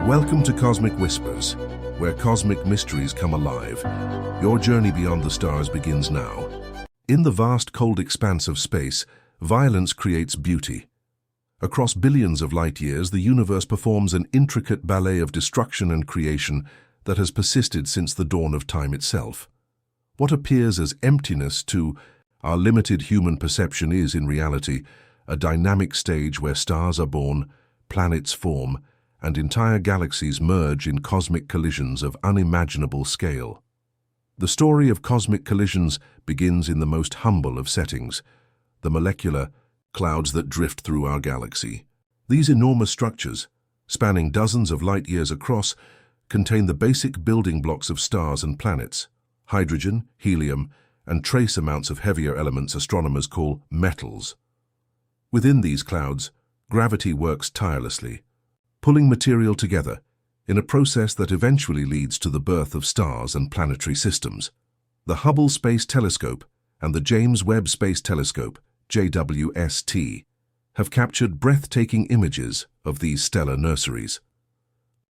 Welcome to Cosmic Whispers, where cosmic mysteries come alive. Your journey beyond the stars begins now. In the vast, cold expanse of space, violence creates beauty. Across billions of light years, the universe performs an intricate ballet of destruction and creation that has persisted since the dawn of time itself. What appears as emptiness to our limited human perception is, in reality, a dynamic stage where stars are born, planets form, and entire galaxies merge in cosmic collisions of unimaginable scale. The story of cosmic collisions begins in the most humble of settings, the molecular clouds that drift through our galaxy. These enormous structures, spanning dozens of light years across, contain the basic building blocks of stars and planets: hydrogen, helium, and trace amounts of heavier elements astronomers call metals. Within these clouds, gravity works tirelessly, pulling material together in a process that eventually leads to the birth of stars and planetary systems. The Hubble Space Telescope and the James Webb Space Telescope, JWST, have captured breathtaking images of these stellar nurseries.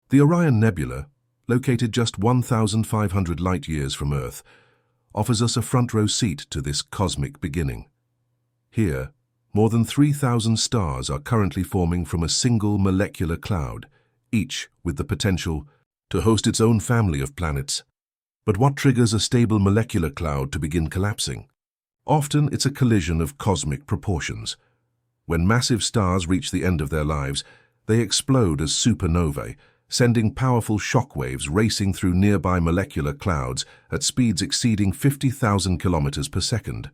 The Orion Nebula, located just 1,500 light-years from Earth, offers us a front-row seat to this cosmic beginning. Here, more than 3,000 stars are currently forming from a single molecular cloud, each with the potential to host its own family of planets. But what triggers a stable molecular cloud to begin collapsing? Often it's a collision of cosmic proportions. When massive stars reach the end of their lives, they explode as supernovae, sending powerful shockwaves racing through nearby molecular clouds at speeds exceeding 50,000 kilometers per second.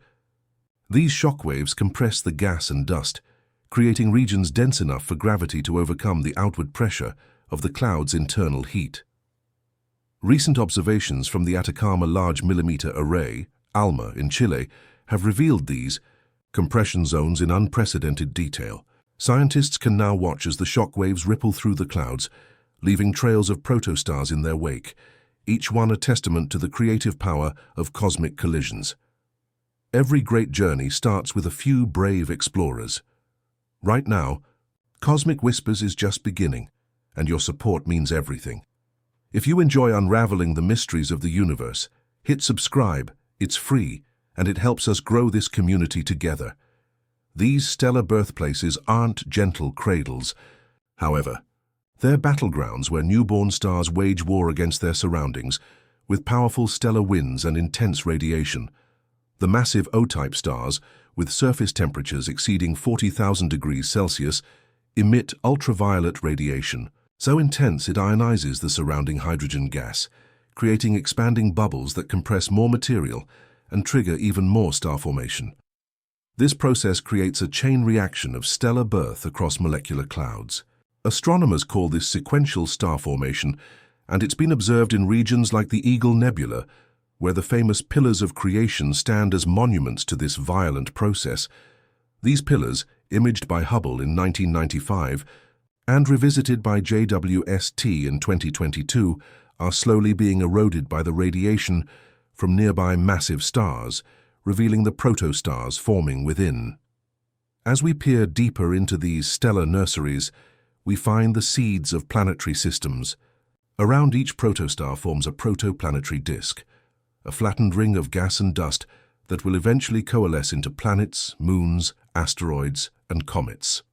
These shockwaves compress the gas and dust, creating regions dense enough for gravity to overcome the outward pressure of the cloud's internal heat. Recent observations from the Atacama Large Millimeter Array, ALMA, in Chile, have revealed these compression zones in unprecedented detail. Scientists can now watch as the shockwaves ripple through the clouds, leaving trails of protostars in their wake, each one a testament to the creative power of cosmic collisions. Every great journey starts with a few brave explorers. Right now, Cosmic Whispers is just beginning, and your support means everything. If you enjoy unraveling the mysteries of the universe, hit subscribe. It's free, and it helps us grow this community together. These stellar birthplaces aren't gentle cradles. However, they're battlegrounds where newborn stars wage war against their surroundings, with powerful stellar winds and intense radiation. The massive O-type stars, with surface temperatures exceeding 40,000 degrees Celsius, emit ultraviolet radiation, so intense it ionizes the surrounding hydrogen gas, creating expanding bubbles that compress more material and trigger even more star formation. This process creates a chain reaction of stellar birth across molecular clouds. Astronomers call this sequential star formation, and it's been observed in regions like the Eagle Nebula, where the famous pillars of creation stand as monuments to this violent process. These pillars, imaged by Hubble in 1995 and revisited by JWST in 2022, are slowly being eroded by the radiation from nearby massive stars, revealing the protostars forming within. As we peer deeper into these stellar nurseries, we find the seeds of planetary systems. Around each protostar forms a protoplanetary disk, a flattened ring of gas and dust that will eventually coalesce into planets, moons, asteroids, and comets.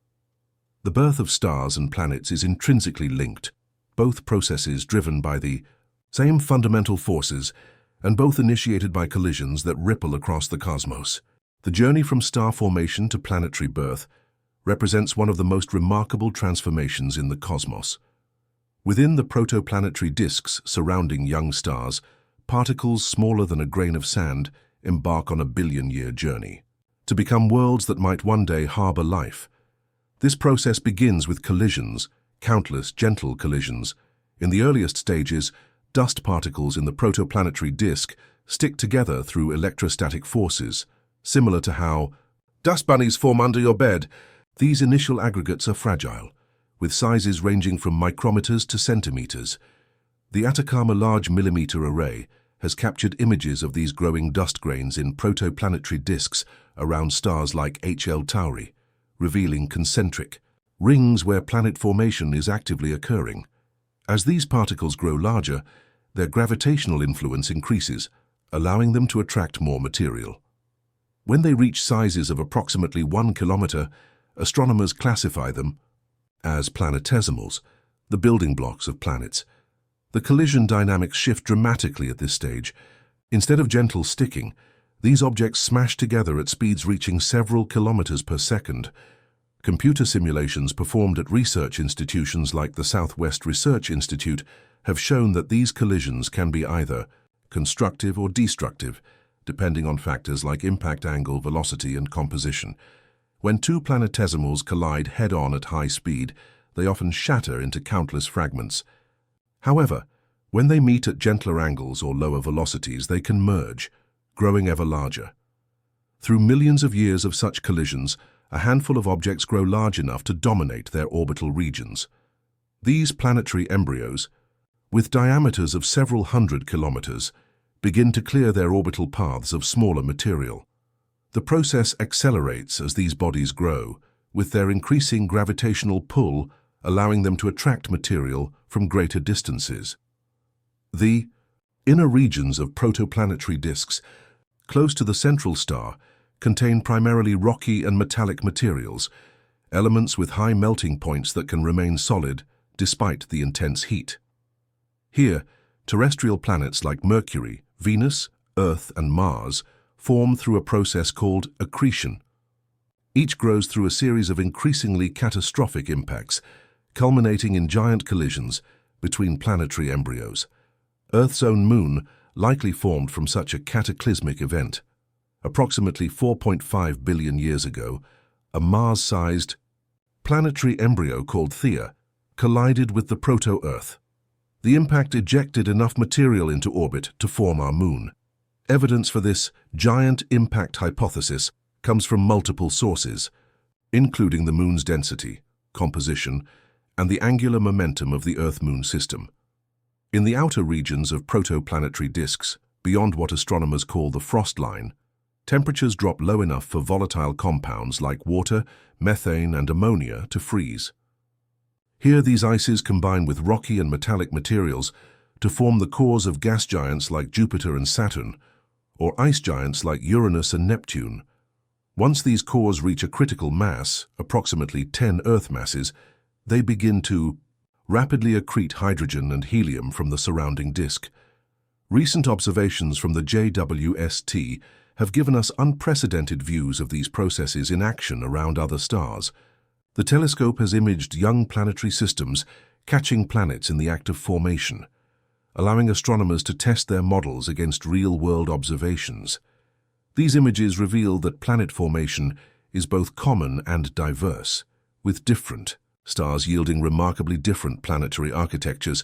The birth of stars and planets is intrinsically linked, both processes driven by the same fundamental forces, and both initiated by collisions that ripple across the cosmos. The journey from star formation to planetary birth represents one of the most remarkable transformations in the cosmos. Within the protoplanetary disks surrounding young stars, particles smaller than a grain of sand embark on a billion-year journey to become worlds that might one day harbor life. This process begins with collisions, countless gentle collisions. In the earliest stages, dust particles in the protoplanetary disk stick together through electrostatic forces, similar to how dust bunnies form under your bed. These initial aggregates are fragile, with sizes ranging from micrometers to centimeters. The Atacama Large Millimeter Array has captured images of these growing dust grains in protoplanetary disks around stars like HL Tauri, revealing concentric rings where planet formation is actively occurring. As these particles grow larger, their gravitational influence increases, allowing them to attract more material. When they reach sizes of approximately 1 kilometer, astronomers classify them as planetesimals, the building blocks of planets. The collision dynamics shift dramatically at this stage. Instead of gentle sticking, these objects smash together at speeds reaching several kilometers per second. Computer simulations performed at research institutions like the Southwest Research Institute have shown that these collisions can be either constructive or destructive, depending on factors like impact angle, velocity, and composition. When two planetesimals collide head-on at high speed, they often shatter into countless fragments. However, when they meet at gentler angles or lower velocities, they can merge, growing ever larger. Through millions of years of such collisions, a handful of objects grow large enough to dominate their orbital regions. These planetary embryos, with diameters of several hundred kilometers, begin to clear their orbital paths of smaller material. The process accelerates as these bodies grow, with their increasing gravitational pull allowing them to attract material from greater distances. The inner regions of protoplanetary disks, close to the central star, contain primarily rocky and metallic materials, elements with high melting points that can remain solid despite the intense heat. Here, terrestrial planets like Mercury, Venus, Earth, and Mars form through a process called accretion. Each grows through a series of increasingly catastrophic impacts, culminating in giant collisions between planetary embryos. Earth's own moon likely formed from such a cataclysmic event. Approximately 4.5 billion years ago, a Mars-sized planetary embryo called Theia collided with the proto-Earth. The impact ejected enough material into orbit to form our moon. Evidence for this giant impact hypothesis comes from multiple sources, including the moon's density, composition, and the angular momentum of the Earth-Moon system. In the outer regions of protoplanetary disks, beyond what astronomers call the frost line, temperatures drop low enough for volatile compounds like water, methane, and ammonia to freeze. Here, these ices combine with rocky and metallic materials to form the cores of gas giants like Jupiter and Saturn, or ice giants like Uranus and Neptune. Once these cores reach a critical mass, approximately 10 Earth masses, they begin to rapidly accrete hydrogen and helium from the surrounding disk. Recent observations from the JWST have given us unprecedented views of these processes in action around other stars. The telescope has imaged young planetary systems catching planets in the act of formation, allowing astronomers to test their models against real-world observations. These images reveal that planet formation is both common and diverse, with different stars yielding remarkably different planetary architectures.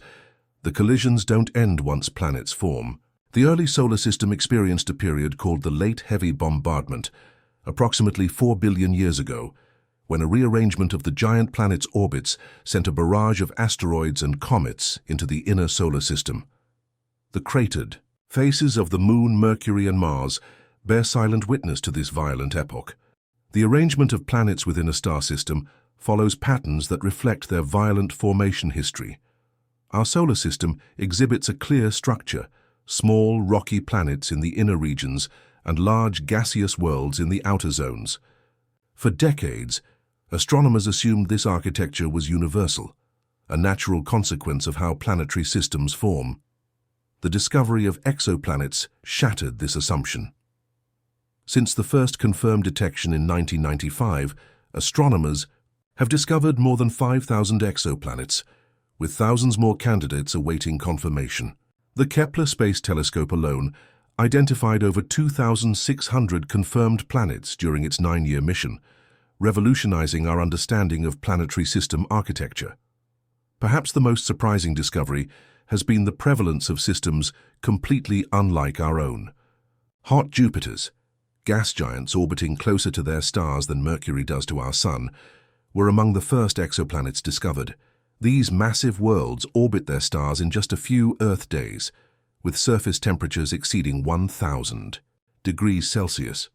The collisions don't end once planets form. The early solar system experienced a period called the Late Heavy Bombardment, approximately 4 billion years ago, when a rearrangement of the giant planets' orbits sent a barrage of asteroids and comets into the inner solar system. The cratered faces of the Moon, Mercury, and Mars bear silent witness to this violent epoch. The arrangement of planets within a star system follows patterns that reflect their violent formation history. Our solar system exhibits a clear structure: small, rocky planets in the inner regions and large gaseous worlds in the outer zones. For decades, astronomers assumed this architecture was universal, a natural consequence of how planetary systems form. The discovery of exoplanets shattered this assumption. Since the first confirmed detection in 1995, astronomers have discovered more than 5,000 exoplanets, with thousands more candidates awaiting confirmation. The Kepler Space Telescope alone identified over 2,600 confirmed planets during its 9-year mission, revolutionizing our understanding of planetary system architecture. Perhaps the most surprising discovery has been the prevalence of systems completely unlike our own. Hot Jupiters, gas giants orbiting closer to their stars than Mercury does to our Sun, were among the first exoplanets discovered. These massive worlds orbit their stars in just a few Earth days, with surface temperatures exceeding 1,000 degrees Celsius.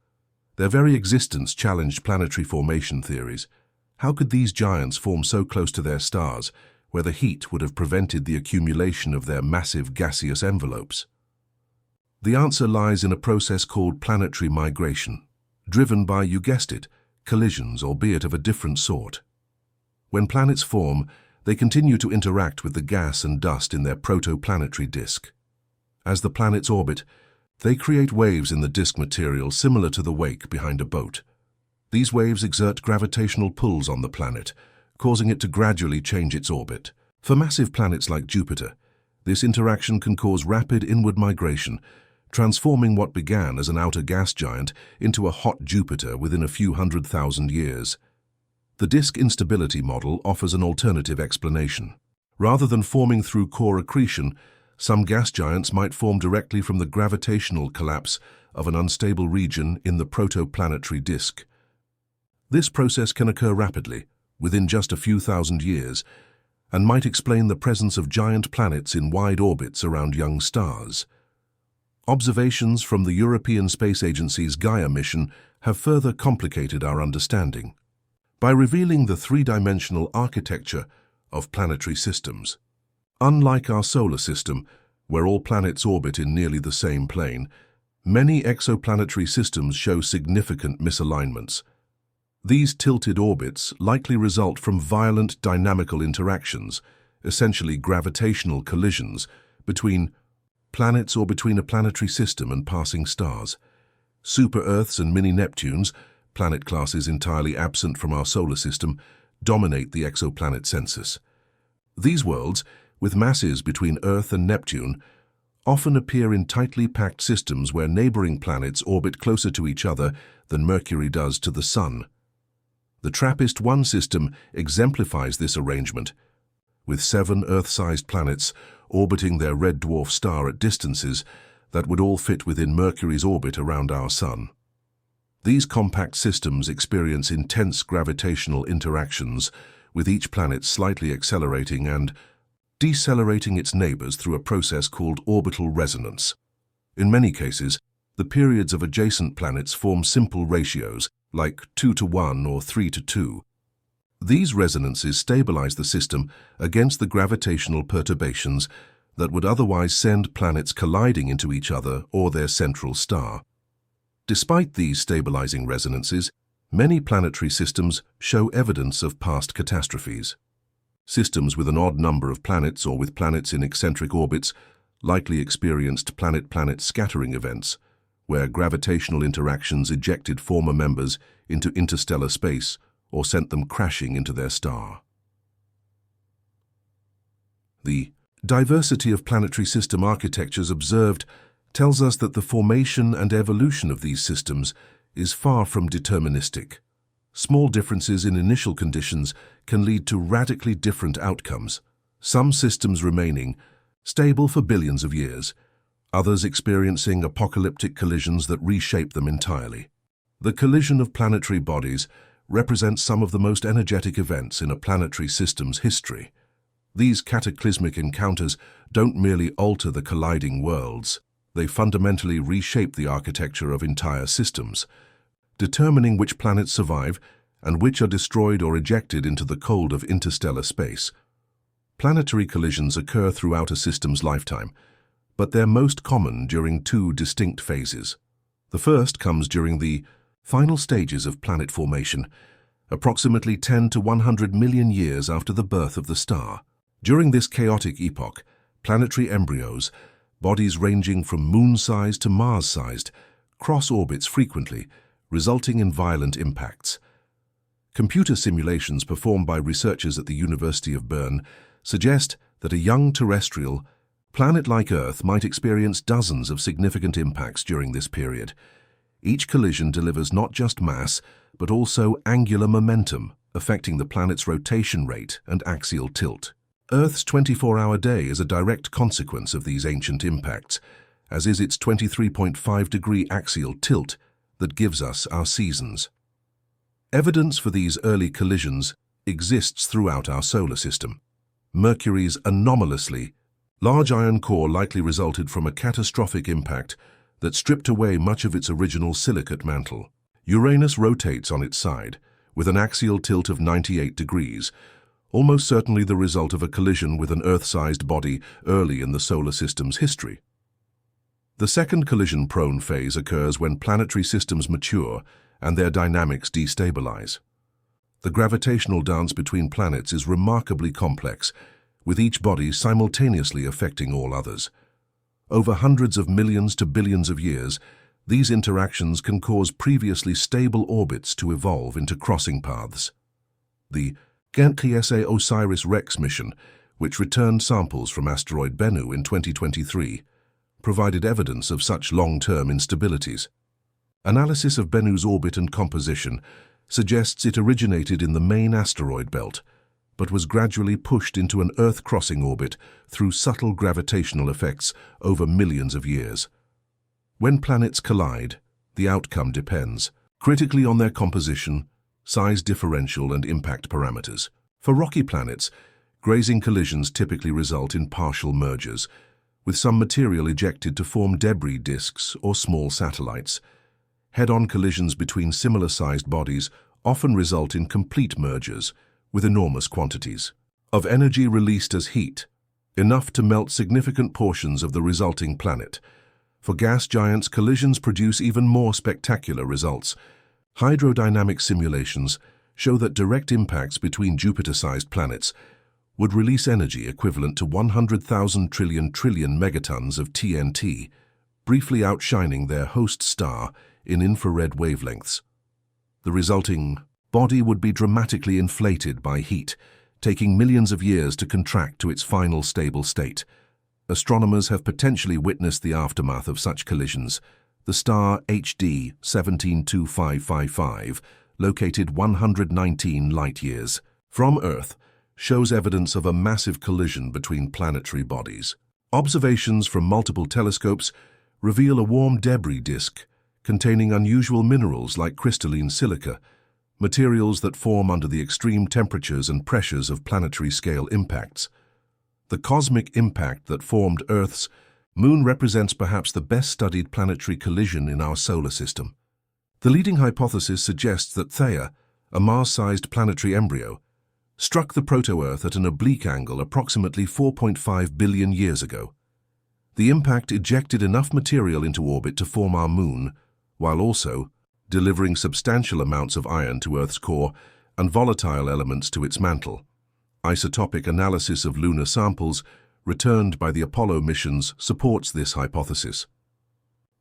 Their very existence challenged planetary formation theories. How could these giants form so close to their stars, where the heat would have prevented the accumulation of their massive gaseous envelopes? The answer lies in a process called planetary migration, driven by, you guessed it, collisions, albeit of a different sort. When planets form, they continue to interact with the gas and dust in their protoplanetary disk. As the planets orbit, they create waves in the disk material similar to the wake behind a boat. These waves exert gravitational pulls on the planet, causing it to gradually change its orbit. For massive planets like Jupiter, this interaction can cause rapid inward migration, transforming what began as an outer gas giant into a hot Jupiter within a few 100,000 years. The disk instability model offers an alternative explanation. Rather than forming through core accretion, some gas giants might form directly from the gravitational collapse of an unstable region in the protoplanetary disk. This process can occur rapidly, within just a few thousand years, and might explain the presence of giant planets in wide orbits around young stars. Observations from the European Space Agency's Gaia mission have further complicated our understanding by revealing the three-dimensional architecture of planetary systems. Unlike our solar system, where all planets orbit in nearly the same plane, many exoplanetary systems show significant misalignments. These tilted orbits likely result from violent dynamical interactions, essentially gravitational collisions, between planets or between a planetary system and passing stars. Super-Earths and mini-Neptunes, planet classes entirely absent from our solar system, dominate the exoplanet census. These worlds, with masses between Earth and Neptune, often appear in tightly packed systems where neighboring planets orbit closer to each other than Mercury does to the Sun. The TRAPPIST-1 system exemplifies this arrangement, with 7 Earth-sized planets orbiting their red dwarf star at distances that would all fit within Mercury's orbit around our Sun. These compact systems experience intense gravitational interactions, with each planet slightly accelerating and decelerating its neighbors through a process called orbital resonance. In many cases, the periods of adjacent planets form simple ratios, like 2:1 or 3:2. These resonances stabilize the system against the gravitational perturbations that would otherwise send planets colliding into each other or their central star. Despite these stabilizing resonances, many planetary systems show evidence of past catastrophes. Systems with an odd number of planets or with planets in eccentric orbits likely experienced planet-planet scattering events, where gravitational interactions ejected former members into interstellar space or sent them crashing into their star. The diversity of planetary system architectures observed tells us that the formation and evolution of these systems is far from deterministic. Small differences in initial conditions can lead to radically different outcomes, some systems remaining stable for billions of years, others experiencing apocalyptic collisions that reshape them entirely. The collision of planetary bodies represents some of the most energetic events in a planetary system's history. These cataclysmic encounters don't merely alter the colliding worlds, they fundamentally reshape the architecture of entire systems, determining which planets survive and which are destroyed or ejected into the cold of interstellar space. Planetary collisions occur throughout a system's lifetime, but they're most common during 2 distinct phases. The first comes during the final stages of planet formation, approximately 10 to 100 million years after the birth of the star. During this chaotic epoch, planetary embryos, bodies ranging from moon-sized to Mars-sized, cross orbits frequently, resulting in violent impacts. Computer simulations performed by researchers at the University of Bern suggest that a young terrestrial, planet like Earth might experience dozens of significant impacts during this period. Each collision delivers not just mass, but also angular momentum, affecting the planet's rotation rate and axial tilt. Earth's 24-hour day is a direct consequence of these ancient impacts, as is its 23.5-degree axial tilt that gives us our seasons. Evidence for these early collisions exists throughout our solar system. Mercury's anomalously large iron core likely resulted from a catastrophic impact that stripped away much of its original silicate mantle. Uranus rotates on its side, with an axial tilt of 98 degrees, almost certainly the result of a collision with an Earth-sized body early in the solar system's history. The second collision-prone phase occurs when planetary systems mature and their dynamics destabilize. The gravitational dance between planets is remarkably complex, with each body simultaneously affecting all others. Over hundreds of millions to billions of years, these interactions can cause previously stable orbits to evolve into crossing paths. The Galaxy OSIRIS-REx mission, which returned samples from asteroid Bennu in 2023, provided evidence of such long-term instabilities. Analysis of Bennu's orbit and composition suggests it originated in the main asteroid belt, but was gradually pushed into an Earth-crossing orbit through subtle gravitational effects over millions of years. When planets collide, the outcome depends critically on their composition, size differential, and impact parameters. For rocky planets, grazing collisions typically result in partial mergers, with some material ejected to form debris disks or small satellites. Head-on collisions between similar-sized bodies often result in complete mergers, with enormous quantities of energy released as heat, enough to melt significant portions of the resulting planet. For gas giants, collisions produce even more spectacular results. Hydrodynamic simulations show that direct impacts between Jupiter-sized planets would release energy equivalent to 100,000 trillion megatons of TNT, briefly outshining their host star in infrared wavelengths. The resulting body would be dramatically inflated by heat, taking millions of years to contract to its final stable state. Astronomers have potentially witnessed the aftermath of such collisions. The star HD 172555, located 119 light-years from Earth, shows evidence of a massive collision between planetary bodies. Observations from multiple telescopes reveal a warm debris disk containing unusual minerals like crystalline silica, materials that form under the extreme temperatures and pressures of planetary-scale impacts. The cosmic impact that formed Earth's moon represents perhaps the best-studied planetary collision in our solar system. The leading hypothesis suggests that Theia, a Mars-sized planetary embryo, struck the proto-Earth at an oblique angle approximately 4.5 billion years ago. The impact ejected enough material into orbit to form our moon, while also delivering substantial amounts of iron to Earth's core and volatile elements to its mantle. Isotopic analysis of lunar samples returned by the Apollo missions supports this hypothesis.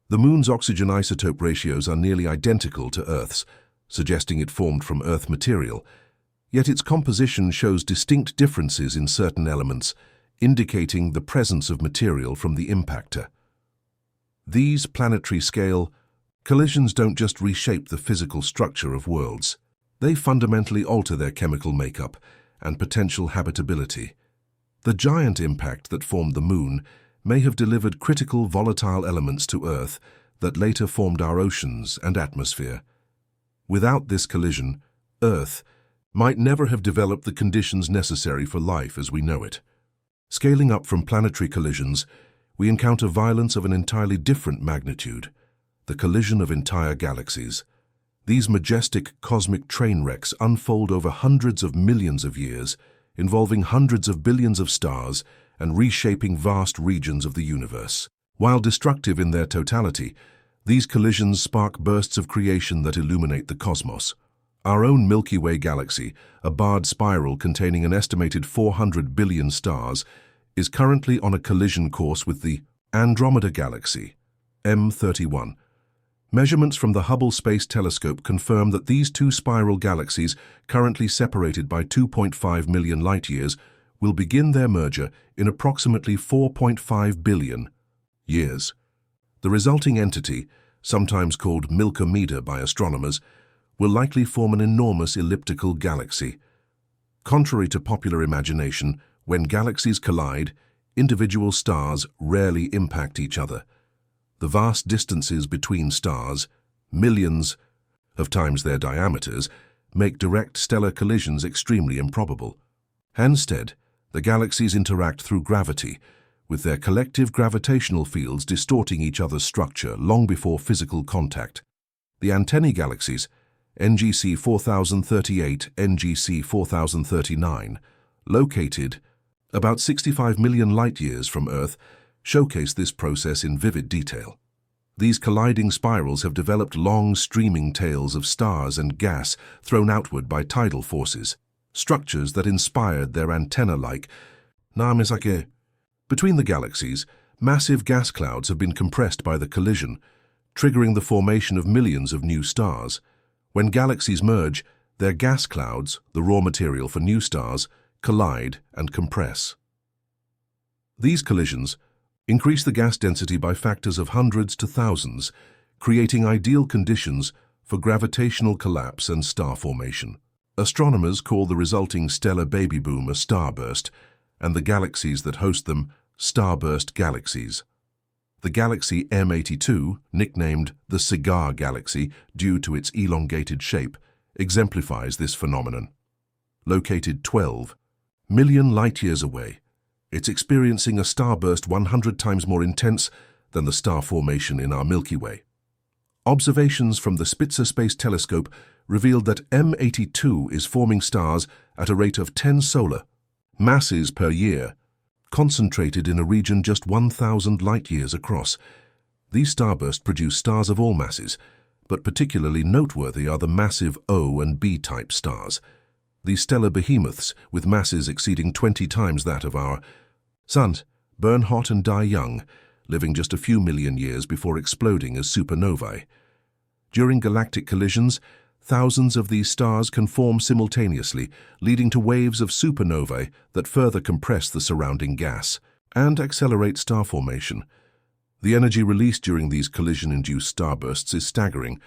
The Moon's oxygen isotope ratios are nearly identical to Earth's, suggesting it formed from Earth material, yet its composition shows distinct differences in certain elements, indicating the presence of material from the impactor. These planetary-scale collisions don't just reshape the physical structure of worlds. They fundamentally alter their chemical makeup and potential habitability. The giant impact that formed the Moon may have delivered critical volatile elements to Earth that later formed our oceans and atmosphere. Without this collision, Earth might never have developed the conditions necessary for life as we know it. Scaling up from planetary collisions, we encounter violence of an entirely different magnitude, the collision of entire galaxies. These majestic cosmic train wrecks unfold over hundreds of millions of years, involving hundreds of billions of stars and reshaping vast regions of the universe. While destructive in their totality, these collisions spark bursts of creation that illuminate the cosmos. Our own Milky Way galaxy, a barred spiral containing an estimated 400 billion stars, is currently on a collision course with the Andromeda Galaxy, M31. Measurements from the Hubble Space Telescope confirm that these two spiral galaxies, currently separated by 2.5 million light-years, will begin their merger in approximately 4.5 billion years. The resulting entity, sometimes called Milkomeda by astronomers, will likely form an enormous elliptical galaxy. Contrary to popular imagination, when galaxies collide, individual stars rarely impact each other. The vast distances between stars, millions of times their diameters, make direct stellar collisions extremely improbable. Instead, the galaxies interact through gravity, with their collective gravitational fields distorting each other's structure long before physical contact. The antennae galaxies, NGC 4038, NGC 4039, located about 65 million light-years from Earth, showcase this process in vivid detail. These colliding spirals have developed long, streaming tails of stars and gas thrown outward by tidal forces, structures that inspired their antenna-like namesake. Between the galaxies, massive gas clouds have been compressed by the collision, triggering the formation of millions of new stars. When galaxies merge, their gas clouds, the raw material for new stars, collide and compress. These collisions increase the gas density by factors of hundreds to thousands, creating ideal conditions for gravitational collapse and star formation. Astronomers call the resulting stellar baby boom a starburst, and the galaxies that host them starburst galaxies. The galaxy M82, nicknamed the Cigar Galaxy due to its elongated shape, exemplifies this phenomenon. Located 12 million light-years away, it's experiencing a starburst 100 times more intense than the star formation in our Milky Way. Observations from the Spitzer Space Telescope revealed that M82 is forming stars at a rate of 10 solar masses per year, concentrated in a region just 1,000 light-years across. These starbursts produce stars of all masses, but particularly noteworthy are the massive O and B-type stars. These stellar behemoths, with masses exceeding 20 times that of our Sun, burn hot and die young, living just a few million years before exploding as supernovae. During galactic collisions, thousands of these stars can form simultaneously, leading to waves of supernovae that further compress the surrounding gas and accelerate star formation. The energy released during these collision-induced starbursts is staggering.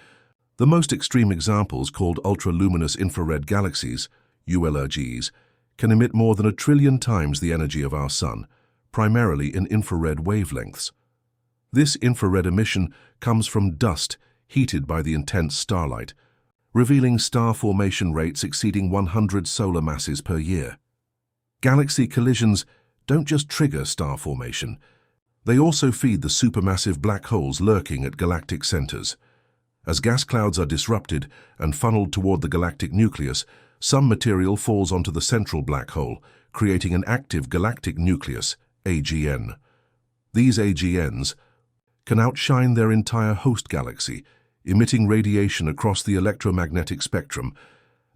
The most extreme examples, called ultra-luminous infrared galaxies, ULRGs, can emit more than 1 trillion times the energy of our Sun, primarily in infrared wavelengths. This infrared emission comes from dust heated by the intense starlight, revealing star formation rates exceeding 100 solar masses per year. Galaxy collisions don't just trigger star formation, they also feed the supermassive black holes lurking at galactic centers. As gas clouds are disrupted and funneled toward the galactic nucleus, some material falls onto the central black hole, creating an active galactic nucleus, AGN. These AGNs can outshine their entire host galaxy, emitting radiation across the electromagnetic spectrum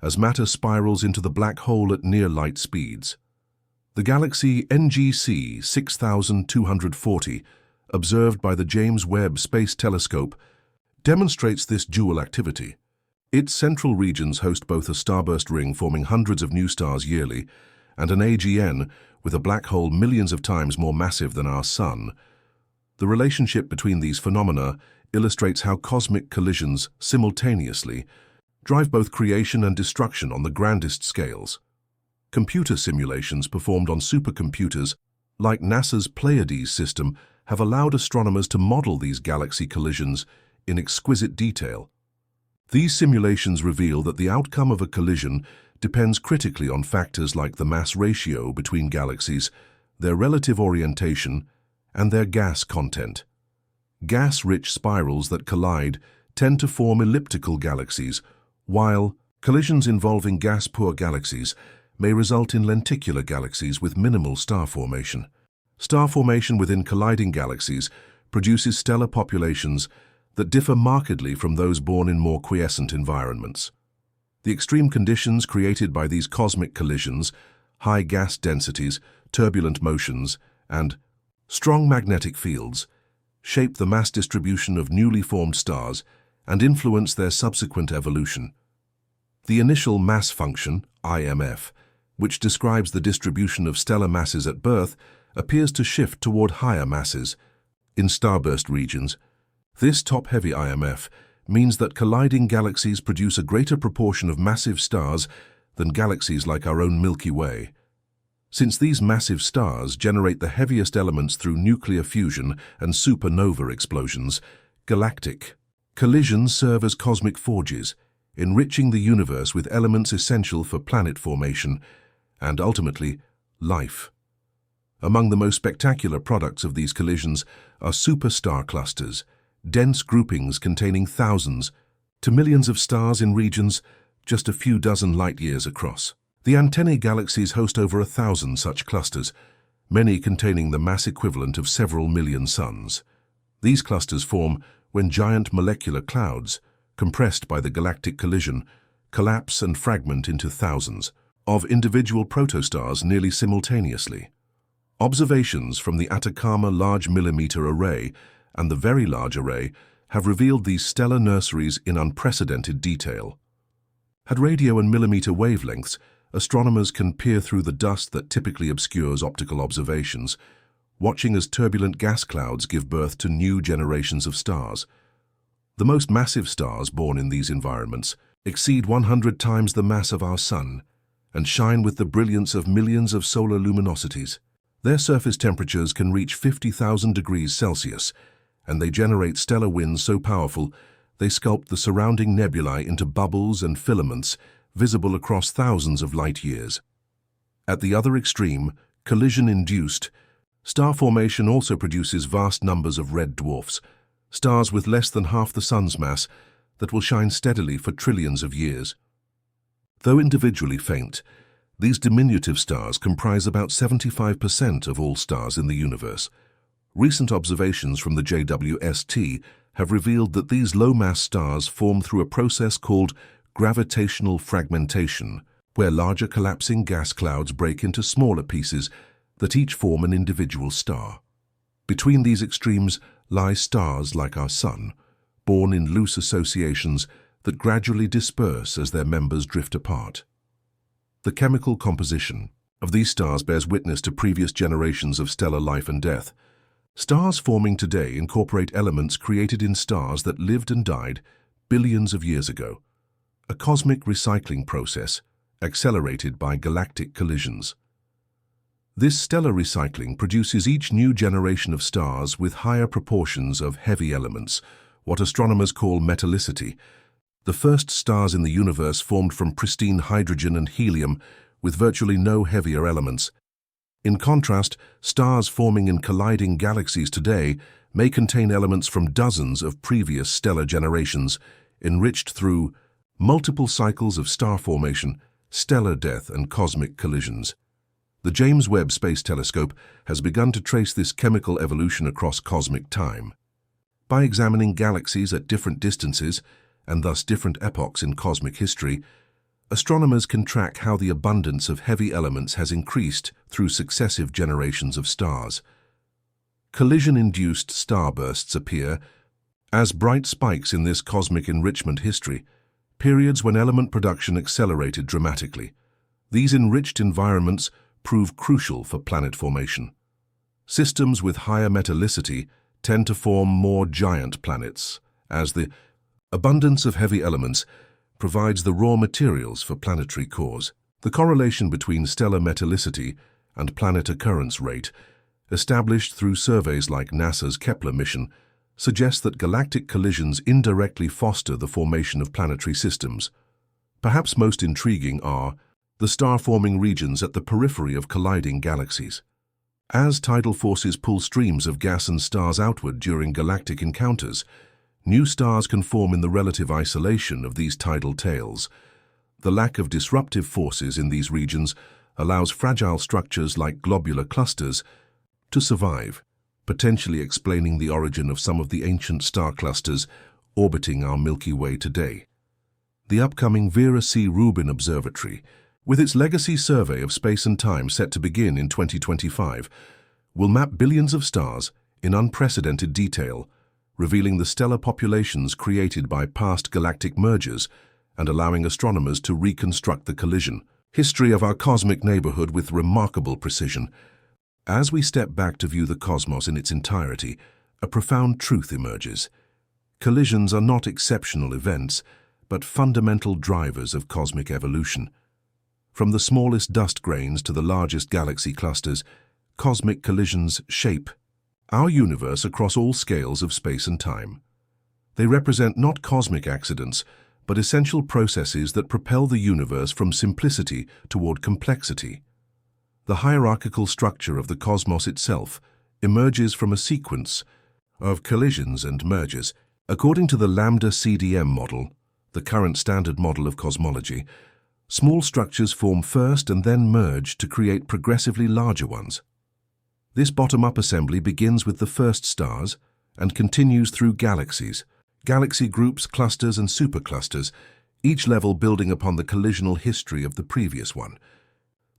as matter spirals into the black hole at near light speeds. The galaxy NGC 6240, observed by the James Webb Space Telescope, demonstrates this dual activity. Its central regions host both a starburst ring forming hundreds of new stars yearly and an AGN with a black hole millions of times more massive than our Sun. The relationship between these phenomena illustrates how cosmic collisions simultaneously drive both creation and destruction on the grandest scales. Computer simulations performed on supercomputers like NASA's Pleiades system have allowed astronomers to model these galaxy collisions in exquisite detail. These simulations reveal that the outcome of a collision depends critically on factors like the mass ratio between galaxies, their relative orientation, and their gas content. Gas-rich spirals that collide tend to form elliptical galaxies, while collisions involving gas-poor galaxies may result in lenticular galaxies with minimal star formation. Star formation within colliding galaxies produces stellar populations that differ markedly from those born in more quiescent environments. The extreme conditions created by these cosmic collisions, high gas densities, turbulent motions, and strong magnetic fields, shape the mass distribution of newly formed stars and influence their subsequent evolution. The initial mass function, IMF, which describes the distribution of stellar masses at birth, appears to shift toward higher masses. In starburst regions, this top-heavy IMF means that colliding galaxies produce a greater proportion of massive stars than galaxies like our own Milky Way. Since these massive stars generate the heaviest elements through nuclear fusion and supernova explosions, galactic collisions serve as cosmic forges, enriching the universe with elements essential for planet formation and, ultimately, life. Among the most spectacular products of these collisions are superstar clusters, dense groupings containing thousands to millions of stars in regions just a few dozen light-years across. The antennae galaxies host over 1,000 such clusters, many containing the mass equivalent of several million suns. These clusters form when giant molecular clouds, compressed by the galactic collision, collapse and fragment into thousands of individual protostars nearly simultaneously. Observations from the Atacama Large Millimeter Array and the Very Large Array have revealed these stellar nurseries in unprecedented detail. At radio and millimeter wavelengths, astronomers can peer through the dust that typically obscures optical observations, watching as turbulent gas clouds give birth to new generations of stars. The most massive stars born in these environments exceed 100 times the mass of our Sun and shine with the brilliance of millions of solar luminosities. Their surface temperatures can reach 50,000 degrees Celsius, and they generate stellar winds so powerful they sculpt the surrounding nebulae into bubbles and filaments visible across thousands of light years. At the other extreme, collision-induced, star formation also produces vast numbers of red dwarfs, stars with less than half the Sun's mass that will shine steadily for trillions of years. Though individually faint, these diminutive stars comprise about 75% of all stars in the universe. Recent observations from the JWST have revealed that these low-mass stars form through a process called gravitational fragmentation, where larger collapsing gas clouds break into smaller pieces that each form an individual star. Between these extremes lie stars like our Sun, born in loose associations that gradually disperse as their members drift apart. The chemical composition of these stars bears witness to previous generations of stellar life and death. Stars forming today incorporate elements created in stars that lived and died billions of years ago, a cosmic recycling process accelerated by galactic collisions. This stellar recycling produces each new generation of stars with higher proportions of heavy elements, what astronomers call metallicity. The first stars in the universe formed from pristine hydrogen and helium with virtually no heavier elements. In contrast, stars forming in colliding galaxies today may contain elements from dozens of previous stellar generations, enriched through multiple cycles of star formation, stellar death, and cosmic collisions. The James Webb Space Telescope has begun to trace this chemical evolution across cosmic time. By examining galaxies at different distances, and thus different epochs in cosmic history, astronomers can track how the abundance of heavy elements has increased through successive generations of stars. Collision-induced starbursts appear as bright spikes in this cosmic enrichment history, periods when element production accelerated dramatically. These enriched environments prove crucial for planet formation. Systems with higher metallicity tend to form more giant planets, as the abundance of heavy elements provides the raw materials for planetary cores. The correlation between stellar metallicity and planet occurrence rate, established through surveys like NASA's Kepler mission, suggests that galactic collisions indirectly foster the formation of planetary systems. Perhaps most intriguing are the star-forming regions at the periphery of colliding galaxies. As tidal forces pull streams of gas and stars outward during galactic encounters, new stars can form in the relative isolation of these tidal tails. The lack of disruptive forces in these regions allows fragile structures like globular clusters to survive, potentially explaining the origin of some of the ancient star clusters orbiting our Milky Way today. The upcoming Vera C. Rubin Observatory, with its legacy survey of space and time set to begin in 2025, will map billions of stars in unprecedented detail, revealing the stellar populations created by past galactic mergers and allowing astronomers to reconstruct the collision history of our cosmic neighborhood with remarkable precision. As we step back to view the cosmos in its entirety, a profound truth emerges. Collisions are not exceptional events, but fundamental drivers of cosmic evolution. From the smallest dust grains to the largest galaxy clusters, cosmic collisions shape our universe across all scales of space and time. They represent not cosmic accidents, but essential processes that propel the universe from simplicity toward complexity. The hierarchical structure of the cosmos itself emerges from a sequence of collisions and mergers. According to the Lambda CDM model, the current standard model of cosmology, Small structures form first and then merge to create progressively larger ones. This bottom-up assembly begins with the first stars and continues through galaxies, galaxy groups, clusters, and superclusters, each level building upon the collisional history of the previous one.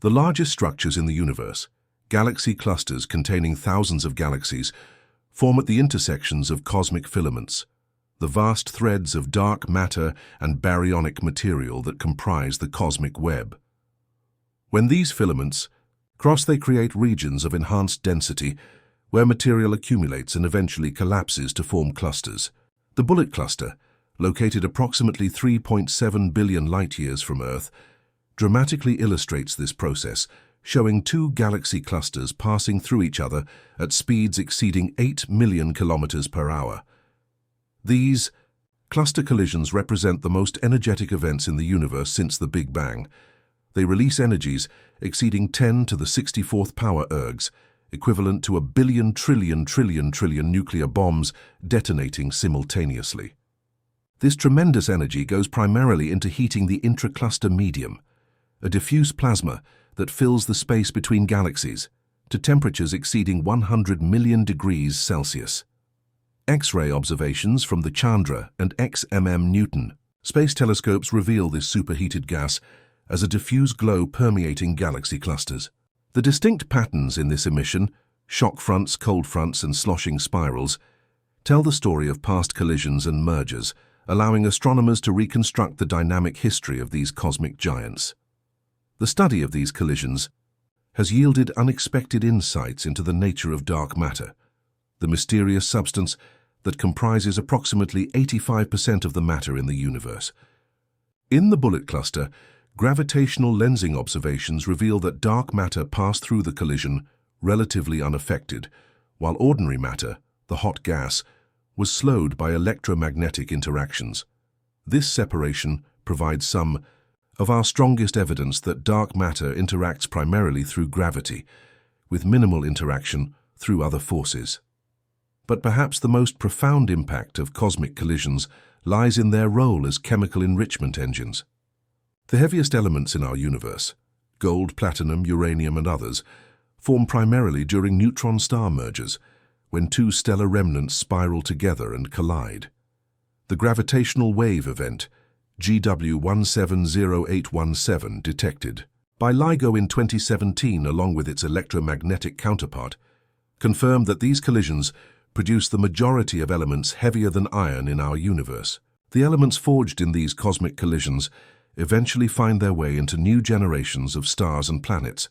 The largest structures in the universe, galaxy clusters containing thousands of galaxies, form at the intersections of cosmic filaments, the vast threads of dark matter and baryonic material that comprise the cosmic web. When these filaments cross, they create regions of enhanced density where material accumulates and eventually collapses to form clusters. The Bullet Cluster, located approximately 3.7 billion light-years from Earth, dramatically illustrates this process, showing two galaxy clusters passing through each other at speeds exceeding 8 million kilometers per hour. These cluster collisions represent the most energetic events in the universe since the Big Bang. They release energies exceeding 10 to the 64th power ergs, equivalent to 1 billion trillion nuclear bombs detonating simultaneously. This tremendous energy goes primarily into heating the intracluster medium, a diffuse plasma that fills the space between galaxies, to temperatures exceeding 100 million degrees Celsius. X-ray observations from the Chandra and XMM Newton space telescopes reveal this superheated gas as a diffuse glow permeating galaxy clusters. The distinct patterns in this emission, shock fronts, cold fronts, and sloshing spirals, tell the story of past collisions and mergers, allowing astronomers to reconstruct the dynamic history of these cosmic giants. The study of these collisions has yielded unexpected insights into the nature of dark matter, the mysterious substance that comprises approximately 85% of the matter in the universe. In the Bullet Cluster, gravitational lensing observations reveal that dark matter passed through the collision relatively unaffected, while ordinary matter, the hot gas, was slowed by electromagnetic interactions. This separation provides some of our strongest evidence that dark matter interacts primarily through gravity, with minimal interaction through other forces. But perhaps the most profound impact of cosmic collisions lies in their role as chemical enrichment engines. The heaviest elements in our universe, gold, platinum, uranium, and others, form primarily during neutron star mergers, when two stellar remnants spiral together and collide. The gravitational wave event, GW170817, detected by LIGO in 2017 along with its electromagnetic counterpart, confirmed that these collisions produce the majority of elements heavier than iron in our universe. The elements forged in these cosmic collisions eventually find their way into new generations of stars and planets.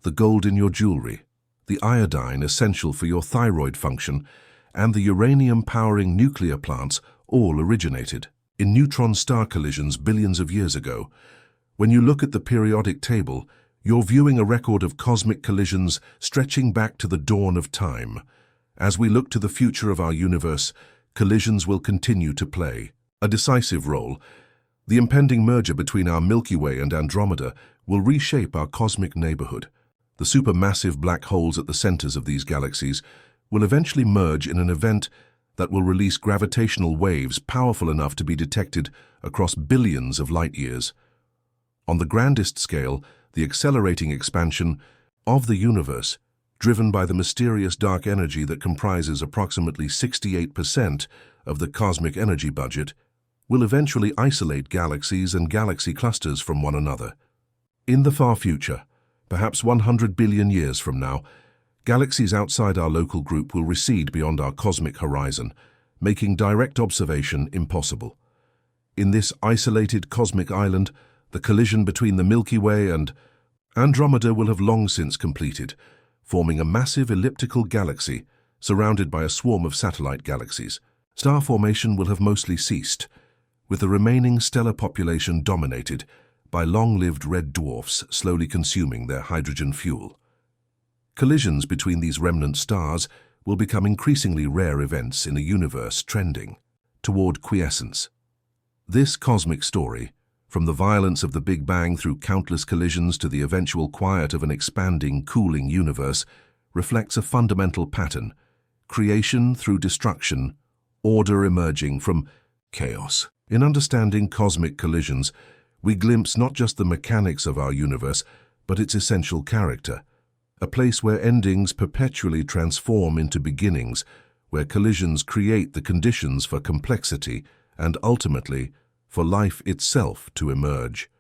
The gold in your jewelry, the iodine essential for your thyroid function, and the uranium powering nuclear plants all originated in neutron star collisions billions of years ago. When you look at the periodic table, you're viewing a record of cosmic collisions stretching back to the dawn of time. As we look to the future of our universe, collisions will continue to play a decisive role. The impending merger between our Milky Way and Andromeda will reshape our cosmic neighborhood. The supermassive black holes at the centers of these galaxies will eventually merge in an event that will release gravitational waves powerful enough to be detected across billions of light-years. On the grandest scale, the accelerating expansion of the universe, driven by the mysterious dark energy that comprises approximately 68% of the cosmic energy budget, will eventually isolate galaxies and galaxy clusters from one another. In the far future, perhaps 100 billion years from now, galaxies outside our local group will recede beyond our cosmic horizon, making direct observation impossible. In this isolated cosmic island, the collision between the Milky Way and Andromeda will have long since completed, forming a massive elliptical galaxy surrounded by a swarm of satellite galaxies. Star formation will have mostly ceased, with the remaining stellar population dominated by long-lived red dwarfs slowly consuming their hydrogen fuel. Collisions between these remnant stars will become increasingly rare events in a universe trending toward quiescence. This cosmic story, from the violence of the Big Bang through countless collisions to the eventual quiet of an expanding, cooling universe, reflects a fundamental pattern: creation through destruction, order emerging from chaos. In understanding cosmic collisions, we glimpse not just the mechanics of our universe, but its essential character, a place where endings perpetually transform into beginnings, where collisions create the conditions for complexity and, ultimately, for life itself to emerge.